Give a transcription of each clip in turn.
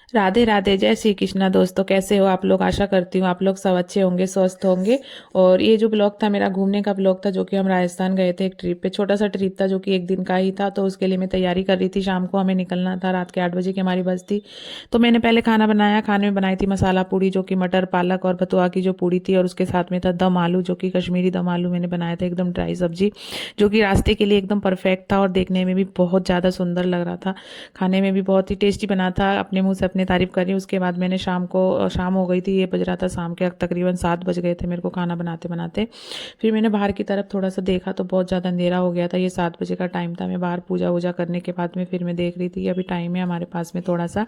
राधे राधे, जय श्री कृष्णा। दोस्तों कैसे हो आप लोग? आशा करती हूँ आप लोग सब अच्छे होंगे, स्वस्थ होंगे। और ये जो ब्लॉग था मेरा घूमने का ब्लॉग था, जो कि हम राजस्थान गए थे एक ट्रिप पे। छोटा सा ट्रिप था जो कि एक दिन का ही था, तो उसके लिए मैं तैयारी कर रही थी। शाम को हमें निकलना था, रात के 8 बजे की हमारी बस थी। तो मैंने पहले खाना बनाया। खाने में बनाई थी मसाला पूड़ी, जो कि मटर पालक और बथुआ की जो पूड़ी थी, और उसके साथ में था दम आलू, जो कि कश्मीरी दम आलू मैंने बनाया था, एकदम ड्राई सब्जी, जो कि रास्ते के लिए एकदम परफेक्ट था और देखने में भी बहुत ज़्यादा सुंदर लग रहा था। खाने में भी बहुत ही टेस्टी बना था। अपने मुंह से अपनी तारीफ करी। उसके बाद मैंने शाम हो गई थी, ये बज रहा था शाम के तकरीबन 7 बज गए थे मेरे को खाना बनाते बनाते। फिर मैंने बाहर की तरफ थोड़ा सा देखा तो बहुत ज़्यादा अंधेरा हो गया था। ये 7 बजे का टाइम था। मैं बाहर पूजा वूजा करने के बाद में फिर मैं देख रही थी अभी टाइम है हमारे पास में थोड़ा सा,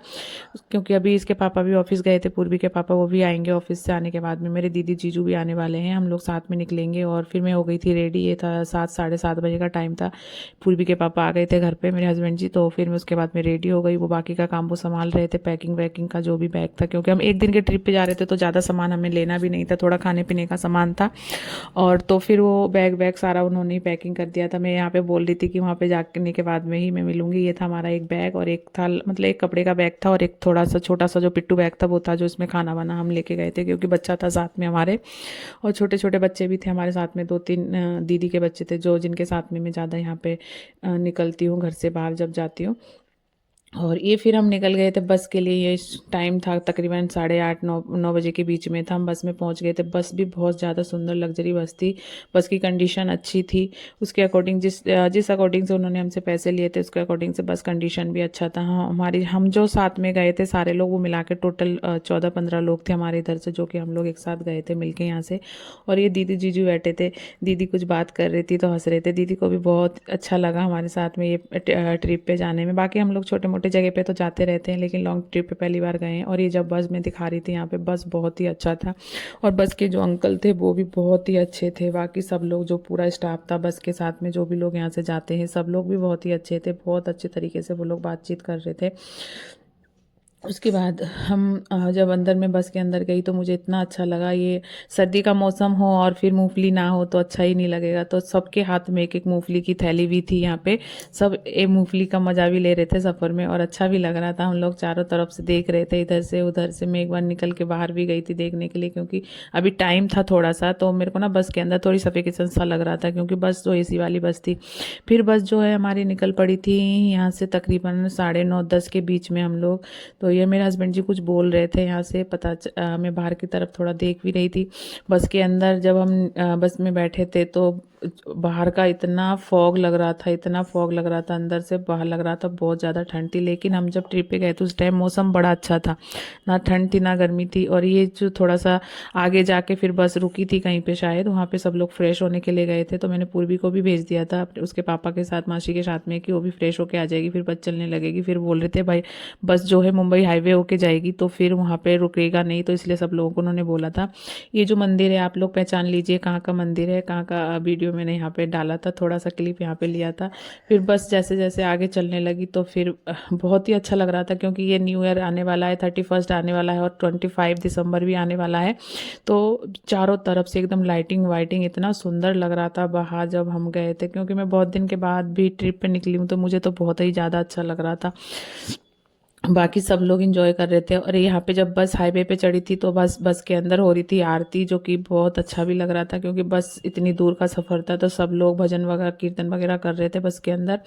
क्योंकि अभी इसके पापा भी ऑफिस गए थे, पूर्वी के पापा, वो भी आएंगे ऑफिस से आने के बाद में। मेरे दीदी जीजू भी आने वाले हैं, हम लोग साथ में निकलेंगे। और फिर मैं हो गई थी रेडी। ये था 7 साढ़े 7 बजे का टाइम था। पूर्वी के पापा आ गए थे घर पे, मेरे हस्बैंड जी। तो फिर मैं उसके बाद में रेडी हो गई। वो बाकी का काम वो संभाल रहे थे, पैकिंग वैकिंग का जो भी बैग था, क्योंकि हम एक दिन के ट्रिप पे जा रहे थे तो ज़्यादा सामान हमें लेना भी नहीं था, थोड़ा खाने पीने का सामान था। और तो फिर वो बैग वैग सारा उन्होंने ही पैकिंग कर दिया था। मैं यहाँ पे बोल रही थी कि वहाँ पे जाने के बाद में ही मैं मिलूंगी। ये था हमारा एक बैग, और एक था मतलब एक कपड़े का बैग था, और एक थोड़ा सा छोटा सा जो पिट्टू बैग था वो था, जो इसमें खाना वाना हम लेके गए थे, क्योंकि बच्चा था साथ में हमारे। और छोटे छोटे बच्चे भी थे हमारे साथ में, 2-3 दीदी के बच्चे थे, जो जिनके साथ में मैं ज़्यादा यहाँ पे निकलती हूँ घर से बाहर जब जाती हूँ। और ये फिर हम निकल गए थे बस के लिए। ये टाइम था तकरीबन 8:30-9 बजे के बीच में था। हम बस में पहुंच गए थे। बस भी बहुत ज़्यादा सुंदर लग्जरी बस थी। बस की कंडीशन अच्छी थी। उसके अकॉर्डिंग जिस अकॉर्डिंग से उन्होंने हमसे पैसे लिए थे, उसके अकॉर्डिंग से बस कंडीशन भी अच्छा था। हाँ, हम जो साथ में गए थे सारे लोग, वो मिला के टोटल 14-15 लोग थे हमारे इधर से, जो कि हम लोग एक साथ गए थे मिलके यहाँ से। और ये दीदी जीजू बैठे थे। दीदी कुछ बात कर रही थी तो हंस रहे थे। दीदी को भी बहुत अच्छा लगा हमारे साथ में ये ट्रिप पे जाने में। बाकी हम लोग छोटे मोटे जगह पे तो जाते रहते हैं, लेकिन लॉन्ग ट्रिप पे पहली बार गए हैं। और ये जब बस में दिखा रही थी यहाँ पे, बस बहुत ही अच्छा था। और बस के जो अंकल थे वो भी बहुत ही अच्छे थे। बाकी सब लोग जो पूरा स्टाफ था बस के साथ में, जो भी लोग यहाँ से जाते हैं, सब लोग भी बहुत ही अच्छे थे। बहुत अच्छे तरीके से वो लोग बातचीत कर रहे थे। उसके बाद हम जब अंदर में बस के अंदर गई तो मुझे इतना अच्छा लगा। ये सर्दी का मौसम हो और फिर मूंगफली ना हो तो अच्छा ही नहीं लगेगा। तो सबके हाथ में एक एक मूंगफली की थैली भी थी यहाँ पे। सब एक मूंगफली का मजा भी ले रहे थे सफ़र में, और अच्छा भी लग रहा था। हम लोग चारों तरफ से देख रहे थे, इधर से उधर से। मैं एक बार निकल के बाहर भी गई थी देखने के लिए, क्योंकि अभी टाइम था थोड़ा सा, तो मेरे को ना बस के अंदर थोड़ी सफोकेशन सा लग रहा था, क्योंकि बस जो एसी वाली बस थी। फिर बस जो है हमारी निकल पड़ी थी यहाँ से तकरीबन 9:30-10 के बीच में हम लोग। तो ये मेरे हस्बैंड जी कुछ बोल रहे थे यहाँ से, मैं बाहर की तरफ थोड़ा देख भी रही थी। बस के अंदर जब हम बस में बैठे थे तो बाहर का इतना फॉग लग रहा था, इतना फॉग लग रहा था, अंदर से बाहर लग रहा था बहुत ज़्यादा ठंड थी। लेकिन हम जब ट्रिप पे गए तो उस टाइम मौसम बड़ा अच्छा था, ना ठंड थी ना गर्मी थी। और ये जो थोड़ा सा आगे जाके फिर बस रुकी थी कहीं पे, शायद वहाँ पे सब लोग फ्रेश होने के लिए गए थे। तो मैंने पूर्वी को भी भेज दिया था उसके पापा के साथ, मासी के साथ में, कि वो भी फ्रेश होके आ जाएगी, फिर बस चलने लगेगी। फिर बोल रहे थे भाई बस जो है मुंबई हाईवे होके जाएगी तो फिर वहाँ पे रुकेगा नहीं, तो इसलिए सब लोगों को उन्होंने बोला था। ये जो मंदिर है आप लोग पहचान लीजिए कहाँ का मंदिर है, कहाँ का। वीडियो मैंने यहाँ पे डाला था, थोड़ा सा क्लिप यहाँ पे लिया था। फिर बस जैसे जैसे आगे चलने लगी तो फिर बहुत ही अच्छा लग रहा था, क्योंकि ये न्यू ईयर आने वाला है, 31st आने वाला है, और 25 दिसंबर भी आने वाला है। तो चारों तरफ से एकदम लाइटिंग वाइटिंग, इतना सुंदर लग रहा था बाहर जब हम गए थे। क्योंकि मैं बहुत दिन के बाद भी ट्रिप पे निकली हूँ, तो मुझे तो बहुत ही ज़्यादा अच्छा लग रहा था। बाकी सब लोग एंजॉय कर रहे थे। और यहाँ पे जब बस हाईवे पे चढ़ी थी तो बस के अंदर हो रही थी आरती, जो कि बहुत अच्छा भी लग रहा था, क्योंकि बस इतनी दूर का सफ़र था। तो सब लोग भजन वगैरह कीर्तन वगैरह कर रहे थे बस के अंदर।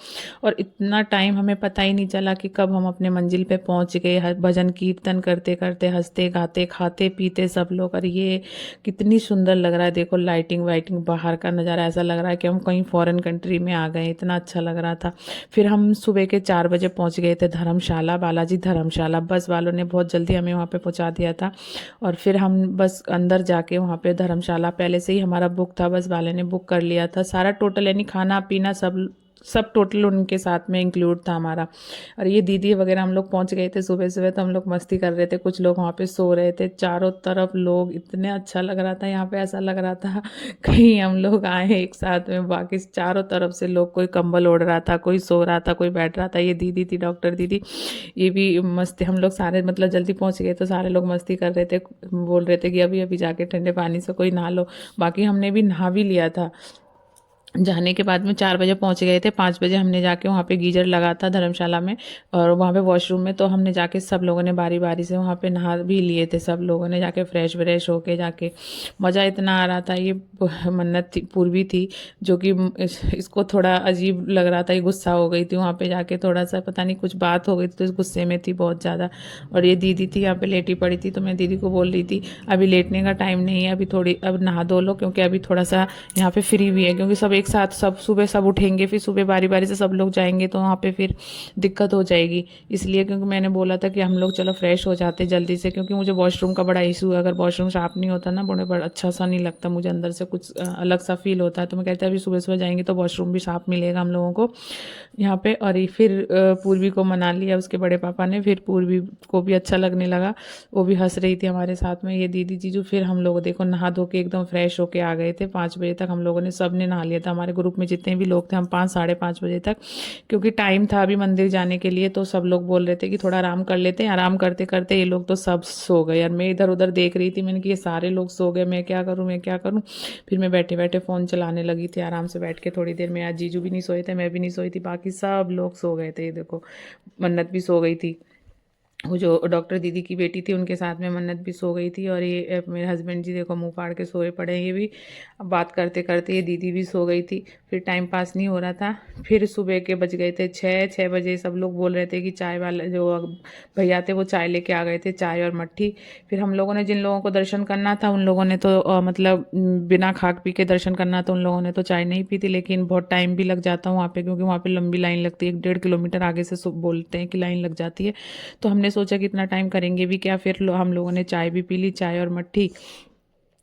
और इतना टाइम हमें पता ही नहीं चला कि कब हम अपने मंजिल पे पहुँच गए, भजन कीर्तन करते करते, हंसते गाते, खाते पीते सब लोग। और ये कितनी सुंदर लग रहा है, देखो लाइटिंग वाइटिंग, बाहर का नज़ारा ऐसा लग रहा है कि हम कहीं फॉरेन कंट्री में आ गए, इतना अच्छा लग रहा था। फिर हम सुबह के 4 बजे पहुंच गए थे धर्मशाला, बालाजी धर्मशाला। बस वालों ने बहुत जल्दी हमें वहाँ पे पहुंचा दिया था। और फिर हम बस अंदर जाके वहाँ पे धर्मशाला पहले से ही हमारा बुक था, बस वाले ने बुक कर लिया था सारा टोटल, यानी खाना पीना सब सब टोटल उनके साथ में इंक्लूड था हमारा। और ये दीदी वगैरह हम लोग पहुंच गए थे सुबह सुबह, तो हम लोग मस्ती कर रहे थे, कुछ लोग वहाँ पे सो रहे थे। चारों तरफ लोग, इतने अच्छा लग रहा था यहाँ पे, ऐसा लग रहा था कहीं हम लोग आए एक साथ में। बाकी चारों तरफ से लोग, कोई कंबल ओढ़ रहा था, कोई सो रहा था, कोई बैठ रहा था। ये दीदी थी डॉक्टर दीदी, ये भी मस्ती। हम लोग सारे मतलब जल्दी पहुंच गए तो सारे लोग मस्ती कर रहे थे, बोल रहे थे कि अभी अभी जाके ठंडे पानी से कोई नहा लो। बाकी हमने भी नहा भी लिया था। जाने के बाद में 4 बजे पहुंच गए थे। 5 बजे हमने जाके वहाँ पे गीजर लगा था धर्मशाला में, और वहाँ पे वॉशरूम में, तो हमने जाके सब लोगों ने बारी बारी से वहाँ पे नहा भी लिए थे। सब लोगों ने जाके फ्रेश व्रेश होके जाके, मज़ा इतना आ रहा था। ये मन्नत थी, पूर्वी थी, जो कि इसको थोड़ा अजीब लग रहा था, ये गुस्सा हो गई थी वहाँ पे जाके, थोड़ा सा पता नहीं कुछ बात हो गई थी तो इस गुस्से में थी बहुत ज़्यादा। और ये दीदी थी यहाँ पे लेटी पड़ी थी, तो मैं दीदी को बोल रही थी अभी लेटने का टाइम नहीं है, अभी थोड़ी अब नहा धो लो, क्योंकि अभी थोड़ा सा यहाँ पे फ्री भी है, क्योंकि सब एक साथ सब सुबह सब उठेंगे, फिर सुबह बारी बारी से सब लोग जाएंगे तो वहाँ पे फिर दिक्कत हो जाएगी। इसलिए क्योंकि मैंने बोला था कि हम लोग चलो फ्रेश हो जाते जल्दी से, क्योंकि मुझे वॉशरूम का बड़ा इशू है। अगर वॉशरूम साफ नहीं होता ना, बड़ा अच्छा सा नहीं लगता मुझे, अंदर से कुछ अलग सा फील होता है। तो मैं कहते हैं अभी सुबह सुबह जाएंगे तो वॉशरूम भी साफ मिलेगा हम लोगों को यहाँ पे। और ये फिर पूर्वी को मना लिया उसके बड़े पापा ने, फिर पूर्वी को भी अच्छा लगने लगा, वो भी हंस रही थी हमारे साथ में, ये दीदी जीजू। फिर हम लोग देखो नहा धो के एकदम फ्रेश होके आ गए थे। 5 बजे तक हम लोगों ने सब ने नहा लिया था, हमारे ग्रुप में जितने भी लोग थे, हम 5 साढ़े 5 बजे तक, क्योंकि टाइम था अभी मंदिर जाने के लिए। तो सब लोग बोल रहे थे कि थोड़ा आराम कर लेते हैं। आराम करते करते ये लोग तो सब सो गए यार। मैं इधर उधर देख रही थी, मैंने कि ये सारे लोग सो गए, मैं क्या करूँ मैं क्या करूँ। फिर मैं बैठे बैठे फ़ोन चलाने लगी थी आराम से बैठ के थोड़ी देर में। आज जीजू भी नहीं सोए थे, मैं भी नहीं सोई थी, बाकी सब लोग सो गए थे। ये देखो मन्नत भी सो गई थी, वो जो डॉक्टर दीदी की बेटी थी उनके साथ में मन्नत भी सो गई थी। और ये मेरे हस्बैंड जी देखो मुंह फाड़ के सोए पड़े हैं ये भी। अब बात करते करते ये दीदी भी सो गई थी, फिर टाइम पास नहीं हो रहा था। फिर सुबह के बज गए थे 6 बजे। सब लोग बोल रहे थे कि चाय वाला जो भैया थे वो चाय लेके आ गए थे, चाय और मट्ठी। फिर हम लोगों ने, जिन लोगों को दर्शन करना था उन लोगों ने तो मतलब बिना खाक पी के दर्शन करना था, उन लोगों ने तो चाय नहीं पी थी। लेकिन बहुत टाइम भी लग जाता वहाँ पे, क्योंकि वहाँ पे लंबी लाइन लगती है, 1.5 किलोमीटर आगे से बोलते हैं कि लाइन लग जाती है। तो हमने सोचा कि इतना टाइम करेंगे भी क्या, फिर हम लोगों ने चाय भी पी ली, चाय और मट्ठी।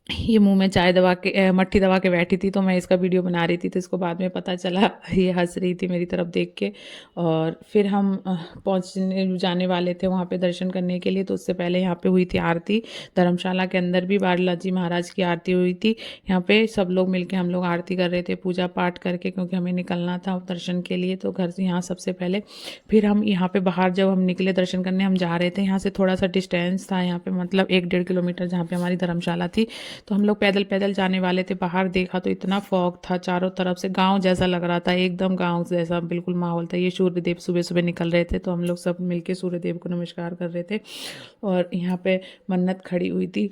ये मुंह में चाय दबा के मट्ठी दबा के बैठी थी, तो मैं इसका वीडियो बना रही थी, तो इसको बाद में पता चला, ये हंस रही थी मेरी तरफ देख के। और फिर हम पहुंचने जाने वाले थे वहाँ पे दर्शन करने के लिए। तो उससे पहले यहाँ पे हुई थी आरती, धर्मशाला के अंदर भी बालाजी महाराज की आरती हुई थी। यहाँ पे सब लोग मिलके हम लोग आरती कर रहे थे पूजा पाठ करके, क्योंकि हमें निकलना था दर्शन के लिए, तो घर से यहाँ सबसे पहले। फिर हम यहाँ पे बाहर जब हम निकले दर्शन करने, हम जा रहे थे, यहाँ से थोड़ा सा डिस्टेंस था यहाँ पे, मतलब 1-1.5 किलोमीटर जहाँ पे हमारी धर्मशाला थी। तो हम लोग पैदल पैदल जाने वाले थे। बाहर देखा तो इतना फॉग था चारों तरफ से, गांव जैसा लग रहा था, एकदम गांव जैसा बिल्कुल माहौल था। ये सूर्यदेव सुबह सुबह निकल रहे थे, तो हम लोग सब मिलके सूर्यदेव को नमस्कार कर रहे थे। और यहाँ पे मन्नत खड़ी हुई थी,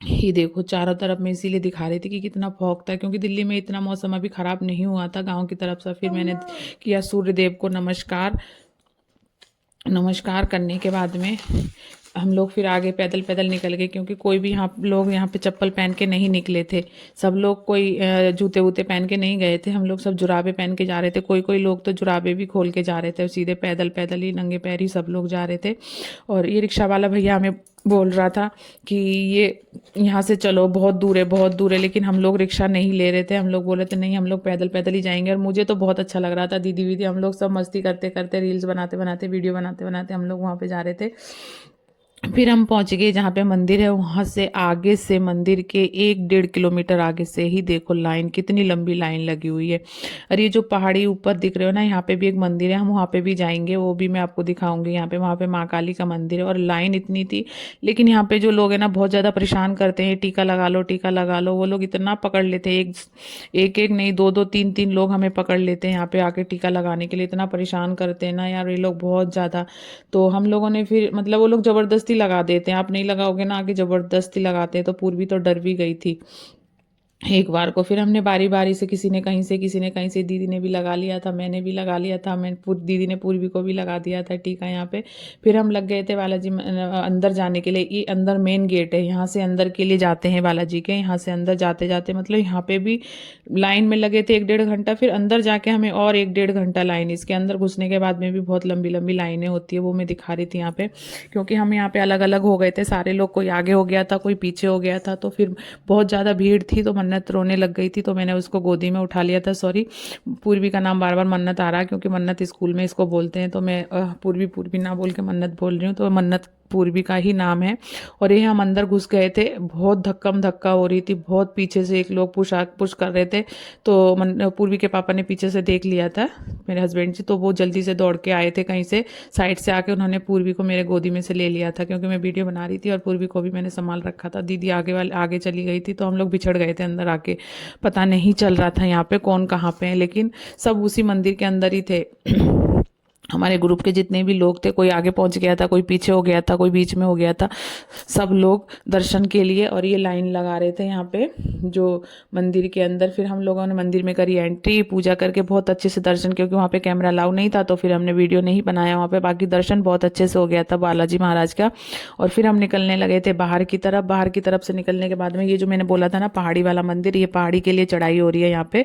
ये देखो चारों तरफ में, इसीलिए दिखा रही थी कि कितना फॉग था, क्योंकि दिल्ली में इतना मौसम अभी ख़राब नहीं हुआ था गांव की तरफ से। फिर मैंने किया सूर्यदेव को नमस्कार। नमस्कार करने के बाद में हम लोग फिर आगे पैदल पैदल निकल गए, क्योंकि कोई भी लोग यहाँ पे चप्पल पहन के नहीं निकले थे। सब लोग कोई जूते वूते पहन के नहीं गए थे, हम लोग सब जुराबे पहन के जा रहे थे। कोई कोई लोग तो जुराबे भी खोल के जा रहे थे, सीधे पैदल पैदल ही नंगे पैर ही सब लोग जा रहे थे। और ये रिक्शा वाला भैया हमें बोल रहा था कि ये यहाँ से चलो, बहुत दूर है बहुत दूर है, लेकिन हम लोग रिक्शा नहीं ले रहे थे। हम लोग बोले थे नहीं हम लोग पैदल पैदल ही जाएंगे। और मुझे तो बहुत अच्छा लग रहा था, दीदी वीदी हम लोग सब मस्ती करते करते, रील्स बनाते बनाते, वीडियो बनाते बनाते हम लोग वहाँ पे जा रहे थे। फिर हम पहुंच गए जहाँ पे मंदिर है, वहां से आगे से मंदिर के 1-1.5 किलोमीटर आगे से ही देखो लाइन, कितनी लंबी लाइन लगी हुई है। और ये जो पहाड़ी ऊपर दिख रहे हो ना, यहाँ पे भी एक मंदिर है, हम वहाँ पे भी जाएंगे, वो भी मैं आपको दिखाऊंगी। यहाँ पे वहाँ पे माँ काली का मंदिर है, और लाइन इतनी थी। लेकिन यहाँ पे जो लोग है ना बहुत ज़्यादा परेशान करते हैं, टीका लगा लो टीका लगा लो, वो लोग इतना पकड़ लेते हैं, एक एक नहीं, दो दो तीन तीन लोग हमें पकड़ लेते हैं यहाँ पे आके टीका लगाने के लिए। इतना परेशान करते हैं ना यार ये लोग बहुत ज़्यादा। तो हम लोगों ने फिर, मतलब वो लोग ज़बरदस्ती लगा देते हैं, आप नहीं लगाओगे ना आगे, ज़बरदस्ती लगाते हैं। तो पूर्वी तो डर भी गई थी एक बार को। फिर हमने बारी बारी से, किसी ने कहीं से किसी ने कहीं से, दीदी ने भी लगा लिया था, मैंने भी लगा लिया था, दीदी ने पूर्वी को भी लगा दिया था टीका यहाँ पे। फिर हम लग गए थे बालाजी अंदर जाने के लिए। ये अंदर मेन गेट है, यहाँ से अंदर के लिए जाते हैं बालाजी के। यहाँ से अंदर जाते जाते मतलब यहाँ पे भी लाइन में लगे थे 1-1.5 घंटा। फिर अंदर जाके हमें और 1-1.5 घंटा लाइन, इसके अंदर घुसने के बाद में भी बहुत लंबी लंबी लाइनें होती है, वो मैं दिखा रही थी यहाँ पे। क्योंकि हम यहाँ पे अलग अलग हो गए थे सारे लोग, कोई आगे हो गया था कोई पीछे हो गया था, तो फिर बहुत ज़्यादा भीड़ थी। तो मन्नत रोने लग गई थी, तो मैंने उसको गोदी में उठा लिया था। सॉरी, पूर्वी का नाम बार बार मन्नत आ रहा है, क्योंकि मन्नत स्कूल में इसको बोलते हैं, तो मैं पूर्वी पूर्वी ना बोल के मन्नत बोल रही हूँ। तो मन्नत पूर्वी का ही नाम है। और ये हम अंदर घुस गए थे, बहुत धक्कम धक्का हो रही थी, बहुत पीछे से एक लोग पुश कर रहे थे। तो पूर्वी के पापा ने पीछे से देख लिया था, मेरे हस्बैंड जी, तो वो जल्दी से दौड़ के आए थे कहीं से साइड से आके, उन्होंने पूर्वी को मेरे गोदी में से ले लिया था, क्योंकि मैं वीडियो बना रही थी और पूर्वी को भी मैंने संभाल रखा था। दीदी आगे चली गई थी, तो हम लोग बिछड़ गए थे अंदर आके। पता नहीं चल रहा था यहाँ पे कौन कहाँ पे है, लेकिन सब उसी मंदिर के अंदर ही थे। हमारे ग्रुप के जितने भी लोग थे, कोई आगे पहुंच गया था, कोई पीछे हो गया था, कोई बीच में हो गया था, सब लोग दर्शन के लिए। और ये लाइन लगा रहे थे यहाँ पे जो मंदिर के अंदर। फिर हम लोगों ने मंदिर में करी एंट्री, पूजा करके बहुत अच्छे से दर्शन, क्योंकि वहाँ पे कैमरा अलाउ नहीं था, तो फिर हमने वीडियो नहीं बनाया वहाँ पे। बाकी दर्शन बहुत अच्छे से हो गया था बालाजी महाराज का। और फिर हम निकलने लगे थे बाहर की तरफ। बाहर की तरफ से निकलने के बाद में ये जो मैंने बोला था ना पहाड़ी वाला मंदिर, ये पहाड़ी के लिए चढ़ाई हो रही है यहाँ पे,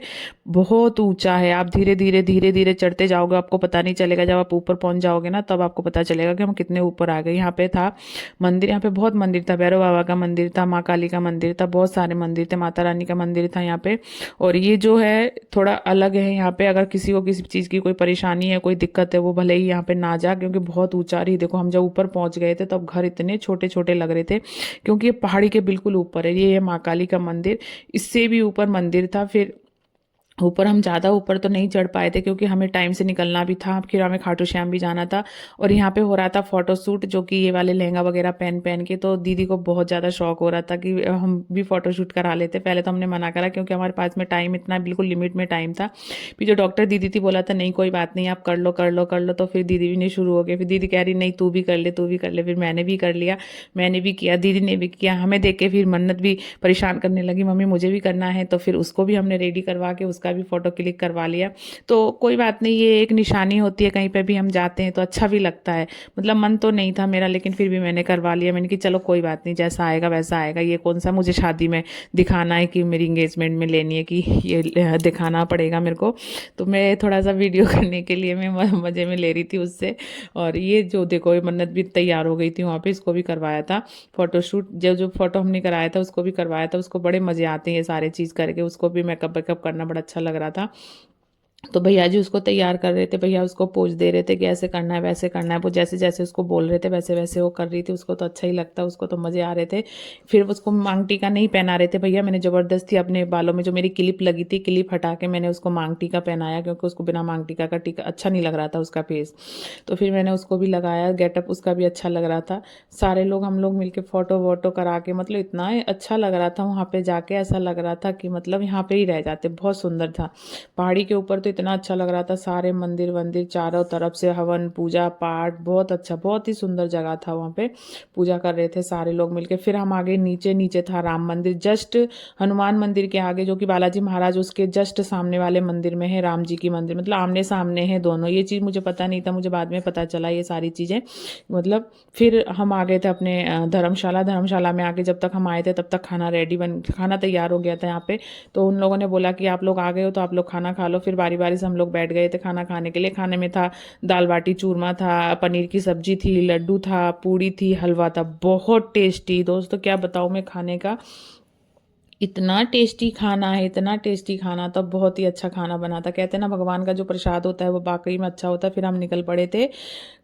बहुत ऊंचा है। आप धीरे धीरे चढ़ते जाओगे, आपको पता नहीं चलेगा। जब आप ऊपर पहुंच जाओगे ना, तब आपको पता चलेगा कि हम कितने ऊपर आ गए। यहाँ पे था मंदिर, यहाँ पे बहुत मंदिर था, भैरव बाबा का मंदिर था, माँ काली का मंदिर था, बहुत सारे मंदिर थे, माता रानी का मंदिर था यहाँ पे। और ये जो है थोड़ा अलग है यहाँ पे, अगर किसी को किसी चीज़ की कोई परेशानी है, कोई दिक्कत है, वो भले ही यहाँ पे ना जा, क्योंकि बहुत ऊंचा रही। देखो हम जब ऊपर पहुंच गए थे तब घर इतने छोटे छोटे लग रहे थे, क्योंकि ये पहाड़ी के बिल्कुल ऊपर है। ये है माँ काली का मंदिर, इससे भी ऊपर मंदिर था। फिर ऊपर हम ज़्यादा ऊपर तो नहीं चढ़ पाए थे, क्योंकि हमें टाइम से निकलना भी था, फिर हमें खाटू श्याम भी जाना था। और यहाँ पे हो रहा था फोटो शूट, जो कि ये वाले लहंगा वगैरह पहन पहन के, तो दीदी को बहुत ज़्यादा शौक हो रहा था कि हम भी फोटो शूट करा लेते। पहले तो हमने मना करा, क्योंकि हमारे पास में टाइम इतना बिल्कुल लिमिट में टाइम था। फिर जो डॉक्टर दीदी थी बोला था नहीं कोई बात नहीं, आप कर लो कर लो कर लो। तो फिर दीदी भी नहीं शुरू हो गए। फिर दीदी कह रही नहीं तू भी कर ले तू भी कर ले। फिर मैंने भी कर लिया, मैंने भी किया, दीदी ने भी किया। हमें देख के फिर मन्नत भी परेशान करने लगी, मम्मी मुझे भी करना है। तो फिर उसको भी हमने रेडी करवा के उसका भी फोटो क्लिक करवा लिया। तो कोई बात नहीं, ये एक निशानी होती है, कहीं पे भी हम जाते हैं तो अच्छा भी लगता है। मतलब मन तो नहीं था मेरा, लेकिन फिर भी मैंने करवा लिया। मैंने कि चलो कोई बात नहीं, जैसा आएगा वैसा आएगा। ये कौन सा मुझे शादी में दिखाना है कि मेरी इंगेजमेंट में लेनी है, कि ये दिखाना पड़ेगा मेरे को। तो मैं थोड़ा सा वीडियो करने के लिए मैं मज़े में ले रही थी उससे। और ये जो देखो, ये मन्नत भी तैयार हो गई थी वहाँ पे, इसको भी करवाया था फोटोशूट। जो जो फोटो हमने कराया था उसको भी करवाया था। उसको बड़े मज़े आते हैं ये सारे चीज़ करके, उसको भी मेकअप वेकअप करना बड़ा अच्छा लग रहा था। तो भैया जी उसको तैयार कर रहे थे, भैया उसको पोज दे रहे थे कि ऐसे करना है वैसे करना है। वो जैसे जैसे उसको बोल रहे थे वैसे वैसे वो कर रही थी। उसको तो अच्छा ही लगता, उसको तो मज़े आ रहे थे। फिर उसको मांग टीका नहीं पहना रहे थे भैया, मैंने ज़बरदस्ती अपने बालों में जो मेरी क्लिप लगी थी, क्लिप हटा के मैंने उसको मांग टीका पहनाया, क्योंकि उसको बिना मांग टीका का टीका अच्छा नहीं लग रहा था उसका फेस। तो फिर मैंने उसको भी लगाया, गेटअप उसका भी अच्छा लग रहा था। सारे लोग हम लोग मिलके फ़ोटो वोटो करा के, मतलब इतना अच्छा लग रहा था वहाँ पे जाके। ऐसा लग रहा था कि मतलब यहाँ पे ही रह जाते, बहुत सुंदर था। पहाड़ी के ऊपर तो इतना अच्छा लग रहा था, सारे मंदिर वंदिर चारों तरफ से, हवन पूजा पाठ, बहुत अच्छा, बहुत ही सुंदर जगह था। वहाँ पे पूजा कर रहे थे सारे लोग मिलके। फिर हम आगे नीचे, नीचे था राम मंदिर, जस्ट हनुमान मंदिर के आगे, जो कि बालाजी महाराज उसके जस्ट सामने वाले मंदिर में है राम जी की मंदिर, मतलब आमने सामने है दोनों। ये चीज़ मुझे पता नहीं था, मुझे बाद में पता चला ये सारी चीज़ें। मतलब फिर हम आ गए थे अपने धर्मशाला में आके। जब तक हम आए थे तब तक खाना तैयार हो गया था यहाँ पे। तो उन लोगों ने बोला कि आप लोग आ गए हो तो आप लोग खाना खा लो। फिर बारी बारी से हम लोग बैठ गए थे खाना खाने के लिए। खाने में था दाल बाटी चूरमा था, पनीर की सब्जी थी, लड्डू था, पूड़ी थी, हलवा था, बहुत टेस्टी। दोस्तों क्या बताऊँ मैं खाने का, इतना टेस्टी खाना है, इतना टेस्टी खाना था, बहुत ही अच्छा खाना बना था। कहते हैं ना भगवान का जो प्रसाद होता है वो वाकई में अच्छा होता है। फिर हम निकल पड़े थे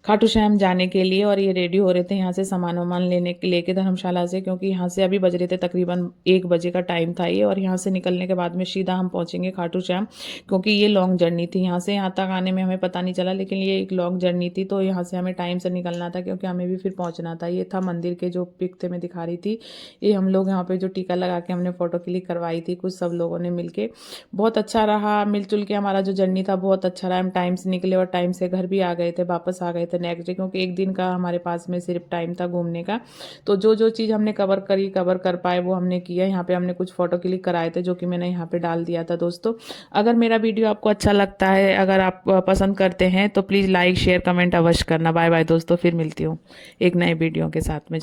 खाटू श्याम जाने के लिए, और ये रेडी हो रहे थे यहाँ से सामान वामान लेके धर्मशाला से, क्योंकि यहाँ से अभी बज रहे थे तकरीबन 1 बजे का टाइम था ये। और यहाँ से निकलने के बाद में सीधा हम पहुँचेंगे खाटू श्याम, क्योंकि ये लॉन्ग जर्नी थी। यहाँ से यहाँ तक आने में हमें पता नहीं चला, लेकिन ये एक लॉन्ग जर्नी थी, तो यहाँ से हमें टाइम से निकलना था, क्योंकि हमें भी फिर पहुँचना था। ये था मंदिर के जो पिक थे मैं दिखा रही थी, ये हम लोग यहाँ पे जो टीका लगा के हमने फ़ोटो क्लिक करवाई थी कुछ सब लोगों ने मिलके। बहुत अच्छा रहा, मिलजुल के हमारा जो जर्नी था बहुत अच्छा रहा। हम टाइम से निकले और टाइम से घर भी आ गए थे, वापस आ गए थे नेक्स्ट डे, क्योंकि एक दिन का हमारे पास में सिर्फ टाइम था घूमने का। तो जो जो चीज़ हमने कवर कर पाए वो हमने किया। यहाँ पे हमने कुछ फ़ोटो क्लिक कराए थे, जो कि मैंने यहाँ पे डाल दिया था। दोस्तों अगर मेरा वीडियो आपको अच्छा लगता है, अगर आप पसंद करते हैं, तो प्लीज़ लाइक शेयर कमेंट अवश्य करना। बाय बाय दोस्तों, फिर मिलती हूँ एक नए वीडियो के साथ में।